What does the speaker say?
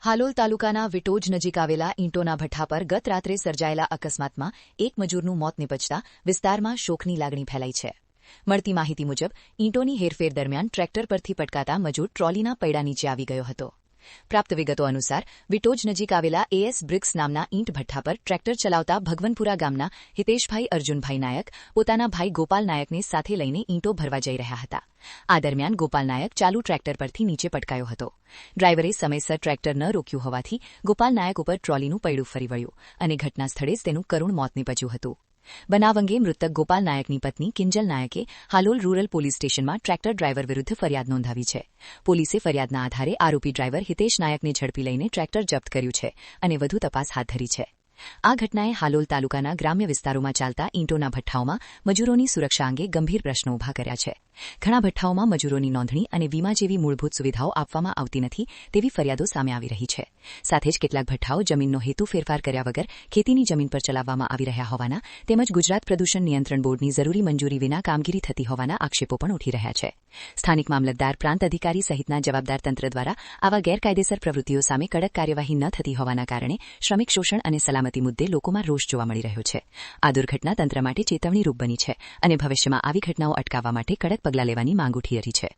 હાલોલ તાલુકાના વિટોજ નજીક આવેલા ઈંટોના ભઠ્ઠા પર ગત રાત્રે સર્જાયેલા અકસ્માતમાં એક મજૂરનું મોત નિપજતા વિસ્તારમાં શોકની લાગણી ફેલાઈ છે. મળતી માહિતી મુજબ ઈંટોની હેરફેર દરમિયાન ટ્રેક્ટર પરથી પટકાતા મજૂર ટ્રોલીના પૈડા નીચે આવી ગયો હતો. પ્રાપ્ત વિગતો અનુસાર વિટોજ નજીક આવેલા એએસ બ્રિક્સ નામના ઈંટ ભઠ્ઠા પર ટ્રેક્ટર ચલાવતા ભગવનપુરા ગામના હિતેશભાઈ અર્જુનભાઈ નાયક પોતાના ભાઈ ગોપાલ નાયકને સાથે લઈને ઈંટો ભરવા જઈ રહ્યા હતા. આ દરમિયાન ગોપાલ નાયક ચાલુ ટ્રેક્ટર પરથી નીચે પટકાયો હતો. ડ્રાઈવરે સમયસર ટ્રેક્ટર ન રોક્યું હોવાથી ગોપાલ નાયક ઉપર ટ્રોલીનું પૈડું ફરી વળ્યું અને ઘટના સ્થળે જ તેનું કરુણ મોત નીપજ્યું હતું. બનાવ અંગે મૃતક ગોપાલ નાયકની પત્ની કિંજલ નાયકે હાલોલ રૂરલ પોલીસ સ્ટેશનમાં ટ્રેક્ટર ડ્રાઈવર વિરુદ્ધ ફરિયાદ નોંધાવી છે. પોલીસે ફરિયાદના આધારે આરોપી ડ્રાઈવર હિતેશ નાયકને ઝડપી લઈને ટ્રેક્ટર જપ્ત કર્યું છે અને વધુ તપાસ હાથ ધરી છે. આ ઘટનાએ હાલોલ તાલુકાના ગ્રામ્ય વિસ્તારોમાં ચાલતા ઈંટોના ભઠ્ઠાઓમાં મજૂરોની સુરક્ષા અંગે ગંભીર પ્રશ્નો ઊભા કર્યા છે. ઘણા ભઠ્ઠાઓમાં મજૂરોની નોંધણી અને વીમા જેવી મૂળભૂત સુવિધાઓ આપવામાં આવતી નથી તેવી ફરિયાદો સામે આવી રહી છે. સાથે જ કેટલાક ભઠ્ઠાઓ જમીનનો હેતુ ફેરફાર કર્યા વગર ખેતીની જમીન પર ચલાવવામાં આવી રહ્યા હોવાના તેમજ ગુજરાત પ્રદૂષણ નિયંત્રણ બોર્ડની જરૂરી મંજૂરી વિના કામગીરી થતી હોવાના આક્ષેપો પણ ઉઠી રહ્યા છે. સ્થાનિક મામલતદાર, પ્રાંત અધિકારી સહિતના જવાબદાર તંત્ર દ્વારા આવા ગેરકાયદેસર પ્રવૃત્તિઓ સામે કડક કાર્યવાહી ન થતી હોવાના કારણે શ્રમિક શોષણ અને સલામતી મુદ્દે લોકોમાં રોષ જોવા મળી રહ્યો છે. આ દુર્ઘટના તંત્ર માટે ચેતવણીરૂપ બની છે અને ભવિષ્યમાં આવી ઘટનાઓ અટકાવવા માટે કડક પગલાં લેવાની માંગ ઉઠી રહી છે.